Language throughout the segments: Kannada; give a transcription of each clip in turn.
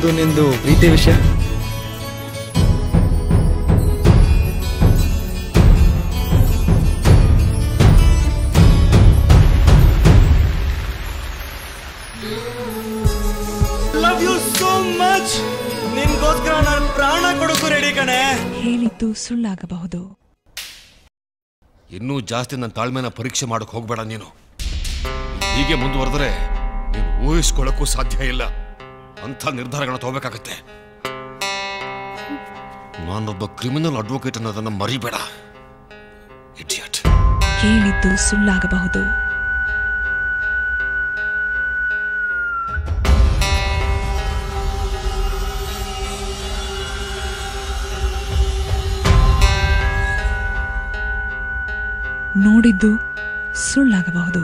ನಂದು ನಿಂದು ಪ್ರೀತಿ ವಿಷಯ ಲವ್ ಯು ಸೋ ಮಚ್. ನಿನ್ಗೋಸ್ಕರ ನಾನು ಪ್ರಾಣ ಕೊಡೋಕು ರೆಡಿ ಕಣೆ. ಹೇಳಿದ್ದು ಸುಳ್ಳಾಗಬಹುದು. ಇನ್ನೂ ಜಾಸ್ತಿ ನನ್ನ ತಾಳ್ಮೆನ ಪರೀಕ್ಷೆ ಮಾಡಕ್ ಹೋಗ್ಬೇಡ ನೀನು. ಹೀಗೆ ಮುಂದುವರೆದ್ರೆ ನೀನು ಊಹಿಸ್ಕೊಳ್ಳಕ್ಕೂ ಸಾಧ್ಯ ಇಲ್ಲ. ಅಂಥ ನಿರ್ಧಾರಗಳನ್ನ ತಗೋಬೇಕಾಗತ್ತೆ. ನಾನೊಬ್ಬ ಕ್ರಿಮಿನಲ್ ಅಡ್ವೊಕೇಟ್ ಅನ್ನೋದನ್ನ ಮರಿಬೇಡ. ಇಡಿಯಟ್. ಹೇಳಿದ್ದು ಸುಳ್ಳಾಗಬಹುದು. ನೋಡಿದ್ದು ಸುಳ್ಳಾಗಬಹುದು.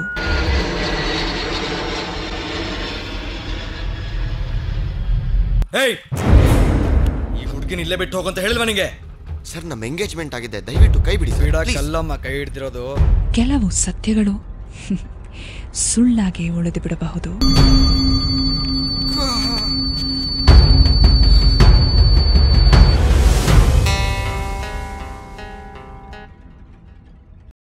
ಈ ಹುಡುಗಿನ ಇಲ್ಲೇ ಬಿಟ್ಟು ಹೋಗಂತ ಹೇಳಿಲ್ವ ನಿಂಗೆ? ಸರ್, ನಮ್ಮ ಎಂಗೇಜ್ಮೆಂಟ್ ಆಗಿದೆ, ದಯವಿಟ್ಟು ಕೈ ಬಿಡಿ. ಕಲ್ಲಮ್ಮ ಕೈ ಹಿಡ್ತಿರೋದು. ಕೆಲವು ಸತ್ಯಗಳು ಸುಳ್ಳಾಗಿ ಉಳಿದು ಬಿಡಬಹುದು.